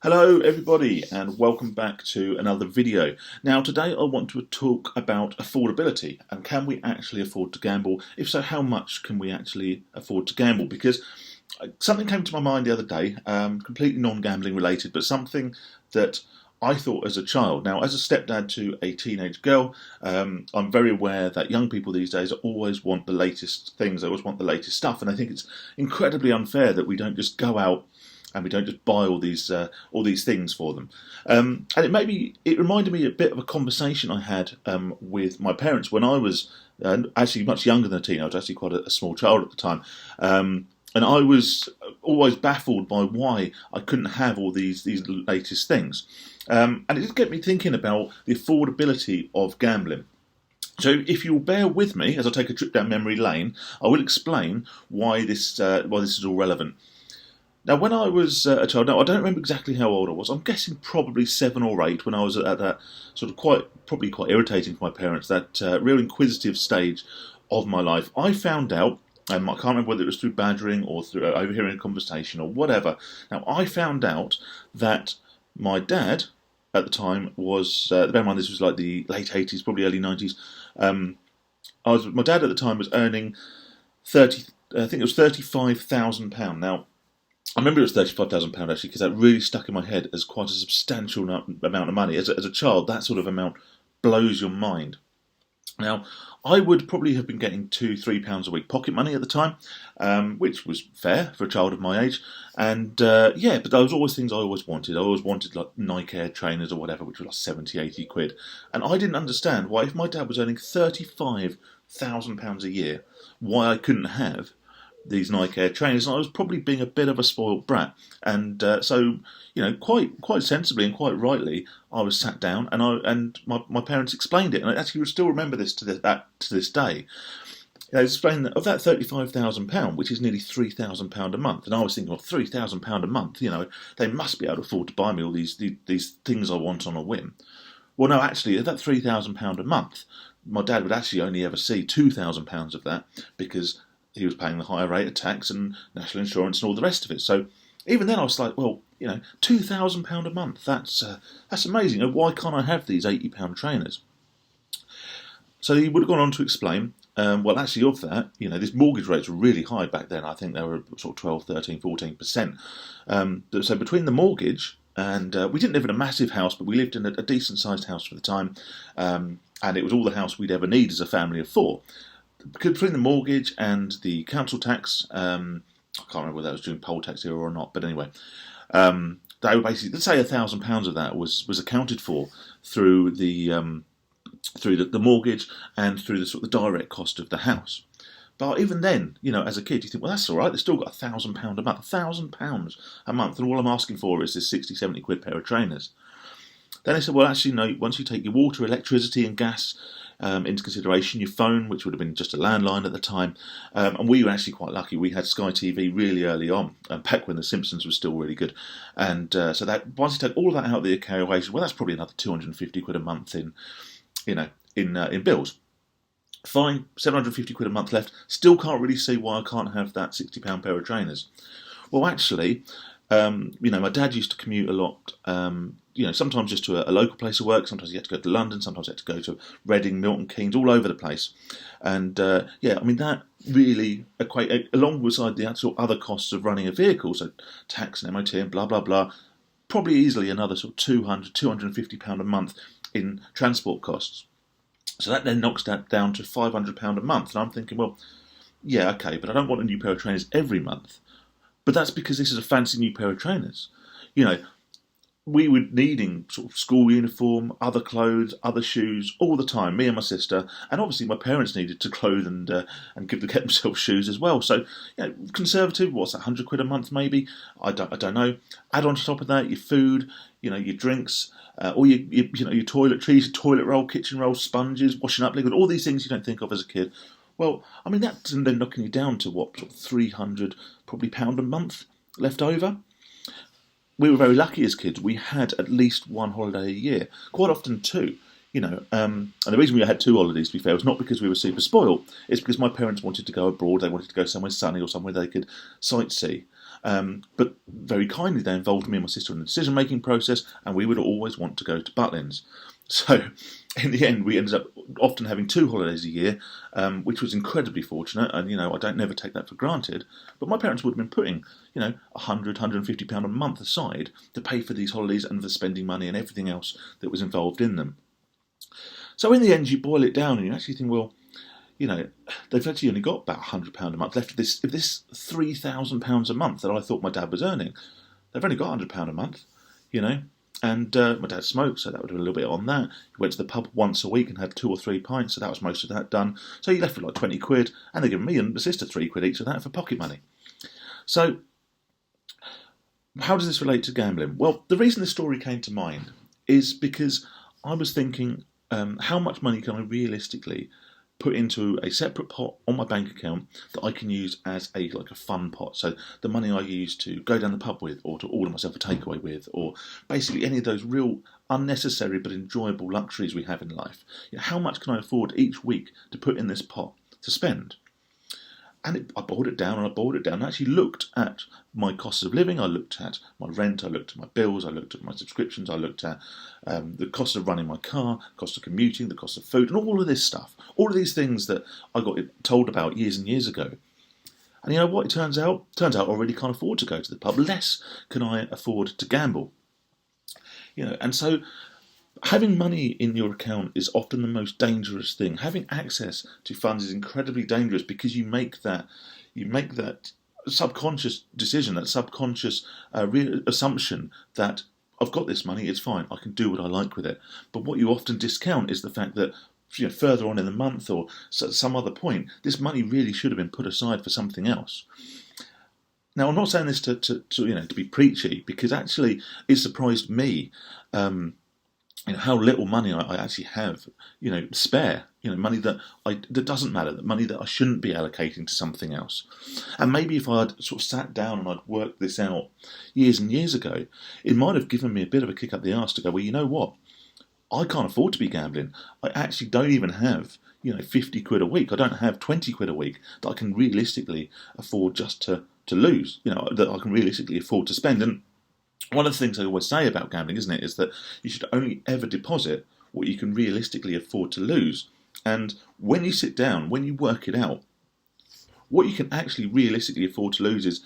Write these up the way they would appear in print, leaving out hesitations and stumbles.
Hello everybody and welcome back to another video. Now today I want to talk about affordability and can we actually afford to gamble? If so, how much can we actually afford to gamble? Because something came to my mind the other day, completely non-gambling related, but something that I thought as a child. Now, as a stepdad to a teenage girl, I'm very aware that young people these days always want the latest things, they always want the latest stuff, and I think it's incredibly unfair that we don't just go out and we don't just buy all these things for them. And it reminded me a bit of a conversation I had with my parents when I was actually much younger than a teen. I was actually quite a small child at the time. And I was always baffled by why I couldn't have all these latest things. And it did get me thinking about the affordability of gambling. So if you'll bear with me as I take a trip down memory lane, I will explain why this is all relevant. Now, when I was a child, now I don't remember exactly how old I was. I'm guessing probably 7 or 8 when I was at that sort of probably quite irritating for my parents, that real inquisitive stage of my life. I found out, I can't remember whether it was through badgering or through overhearing a conversation or whatever. Now, I found out that my dad at the time was, bear in mind this was like the late 80s, probably early 90s. My dad at the time was earning I think it was £35,000. Now, I remember it was £35,000 actually, because that really stuck in my head as quite a substantial amount of money. As a child, that sort of amount blows your mind. Now, I would probably have been getting £2-3 a week pocket money at the time, which was fair for a child of my age. And but those were always things I always wanted. I always wanted like Nike Air trainers or whatever, which were like 70-80 quid. And I didn't understand why, if my dad was earning £35,000 a year, why I couldn't have these Nike Air trainers. And I was probably being a bit of a spoilt brat, and quite sensibly and quite rightly, I was sat down and my parents explained it, and I actually still remember this to this day. They explained that of that £35,000, which is nearly £3,000 a month, and I was thinking, well, £3,000 a month, they must be able to afford to buy me all these things I want on a whim. Well, no, actually, at that £3,000 a month, my dad would actually only ever see £2,000 of that, because he was paying the higher rate of tax and national insurance and all the rest of it. So even then I was like, well, £2,000 a month, that's amazing. Why can't I have these £80 trainers? So he would have gone on to explain, well, actually of that, these mortgage rates were really high back then. I think they were sort of 12, 13, 14%. So between the mortgage, and we didn't live in a massive house, but we lived in a decent-sized house for the time, and it was all the house we'd ever need as a family of 4. Between the mortgage and the council tax, I can't remember whether that was during poll tax era or not, but anyway, they were basically, let's say £1,000 of that was accounted for through the mortgage and through the sort of the direct cost of the house. But even then, as a kid, you think, well, that's all right. They've still got £1,000 a month, £1,000 a month, and all I'm asking for is this 60-70 quid pair of trainers. Then they said, well, actually, no, once you take your water, electricity and gas into consideration, your phone, which would have been just a landline at the time, and we were actually quite lucky. We had Sky TV really early on, back when The Simpsons was still really good. And so that once you take all of that out of the equation, well, that's probably another 250 quid a month in bills. Fine, 750 quid a month left. Still can't really see why I can't have that £60 pair of trainers. Well, actually, my dad used to commute a lot, sometimes just to a local place of work. Sometimes he had to go to London, sometimes he had to go to Reading, Milton Keynes, all over the place. And, that really alongside the actual other costs of running a vehicle, so tax and MOT and blah, blah, blah, probably easily another sort of £200, £250 a month in transport costs. So that then knocks that down to £500 a month. And I'm thinking, well, yeah, okay, but I don't want a new pair of trainers every month. But that's because this is a fancy new pair of trainers. We were needing sort of school uniform, other clothes, other shoes all the time, me and my sister. And obviously my parents needed to clothe and get themselves shoes as well. So, conservative, what's that, 100 quid a month maybe? I don't know. Add on top of that your food, your drinks, all your toiletries, your toilet roll, kitchen roll, sponges, washing up liquid, all these things you don't think of as a kid. Well, that's then knocking you down to what, sort of £300 probably pound a month left over. We were very lucky as kids. We had at least one holiday a year, quite often 2. And the reason we had 2 holidays, to be fair, was not because we were super spoiled. It's because my parents wanted to go abroad. They wanted to go somewhere sunny or somewhere they could sightsee. But very kindly, they involved me and my sister in the decision-making process, and we would always want to go to Butlins. So, in the end, we ended up often having 2 holidays a year, which was incredibly fortunate. And I don't never take that for granted. But my parents would have been putting, £100, £150 a month aside to pay for these holidays and for spending money and everything else that was involved in them. So, in the end, you boil it down and you actually think, well, they've actually only got about £100 a month left of this £3,000 a month that I thought my dad was earning. They've only got £100 a month, And my dad smoked, so that would have a little bit on that. He went to the pub once a week and had 2 or 3 pints, so that was most of that done. So he left with like 20 quid, and they gave me and my sister 3 quid each of that for pocket money. So, how does this relate to gambling? Well, the reason this story came to mind is because I was thinking, how much money can I realistically put into a separate pot on my bank account that I can use as a fun pot. So the money I use to go down the pub with, or to order myself a takeaway with, or basically any of those real unnecessary but enjoyable luxuries we have in life. How much can I afford each week to put in this pot to spend? And I boiled it down and I boiled it down. I actually looked at my costs of living, I looked at my rent, I looked at my bills, I looked at my subscriptions, I looked at the cost of running my car, cost of commuting, the cost of food, and all of this stuff. All of these things that I got told about years and years ago. And you know what? It turns out I already can't afford to go to the pub. Less can I afford to gamble. And so having money in your account is often the most dangerous thing. Having access to funds is incredibly dangerous because you make that subconscious decision, that subconscious assumption that I've got this money, it's fine, I can do what I like with it. But what you often discount is the fact that further on in the month or at some other point, this money really should have been put aside for something else. Now, I'm not saying this to be preachy, because actually it surprised me how little money I actually have, spare, money that doesn't matter, that money that I shouldn't be allocating to something else. And maybe if I'd sort of sat down and I'd worked this out years and years ago, it might have given me a bit of a kick up the arse to go, well, you know what? I can't afford to be gambling. I actually don't even have, 50 quid a week. I don't have 20 quid a week that I can realistically afford just to lose, that I can realistically afford to spend. And one of the things I always say about gambling, isn't it, is that you should only ever deposit what you can realistically afford to lose. And when you sit down, when you work it out, what you can actually realistically afford to lose is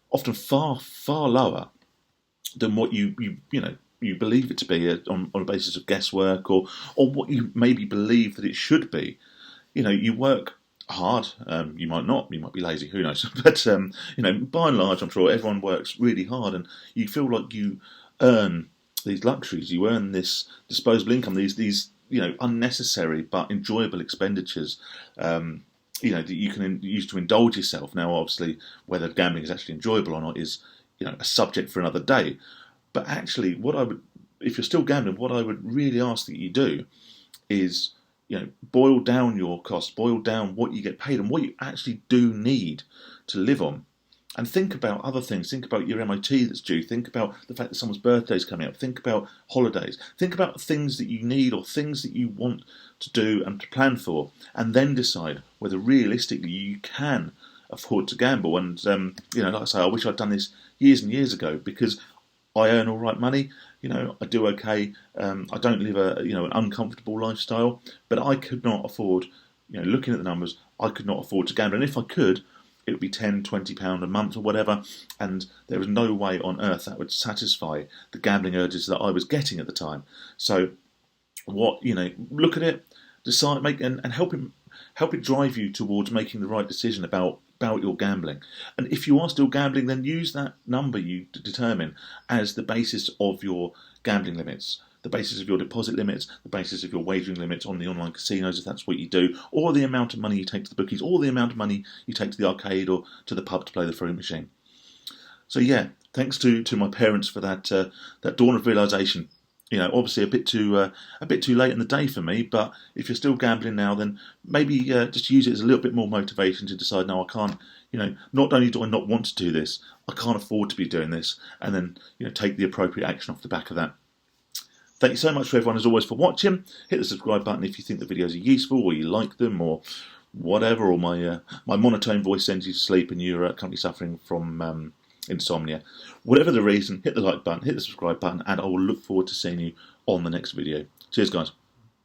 often far, far lower than what you believe it to be on a basis of guesswork or what you maybe believe that it should be. You work hard, you might not, you might be lazy, who knows, but by and large I'm sure everyone works really hard, and you feel like you earn these luxuries, you earn this disposable income, these unnecessary but enjoyable expenditures that you can use to indulge yourself. Now obviously whether gambling is actually enjoyable or not is a subject for another day, but actually if you're still gambling, what I would really ask that you do is boil down your costs, boil down what you get paid and what you actually do need to live on. And think about other things. Think about your MOT that's due. Think about the fact that someone's birthday is coming up. Think about holidays. Think about things that you need or things that you want to do and to plan for. And then decide whether realistically you can afford to gamble. And, like I say, I wish I'd done this years and years ago, because I earn all right money. I do okay. I don't live an uncomfortable lifestyle, but I could not afford, looking at the numbers, I could not afford to gamble. And if I could, it would be £10, £20 a month or whatever, and there was no way on earth that would satisfy the gambling urges that I was getting at the time. So, look at it, decide, and help it drive you towards making the right decision about your gambling. And if you are still gambling, then use that number you determine as the basis of your gambling limits, the basis of your deposit limits, the basis of your wagering limits on the online casinos, if that's what you do, or the amount of money you take to the bookies, or the amount of money you take to the arcade or to the pub to play the fruit machine. So yeah, thanks to my parents for that dawn of realisation. Obviously a bit too late in the day for me, but if you're still gambling now, then maybe just use it as a little bit more motivation to decide, no, I can't, not only do I not want to do this, I can't afford to be doing this, and then, take the appropriate action off the back of that. Thank you so much for everyone, as always, for watching. Hit the subscribe button if you think the videos are useful, or you like them, or whatever, or my monotone voice sends you to sleep and you're currently suffering from insomnia. Whatever the reason, hit the like button, hit the subscribe button, and I will look forward to seeing you on the next video. Cheers, guys.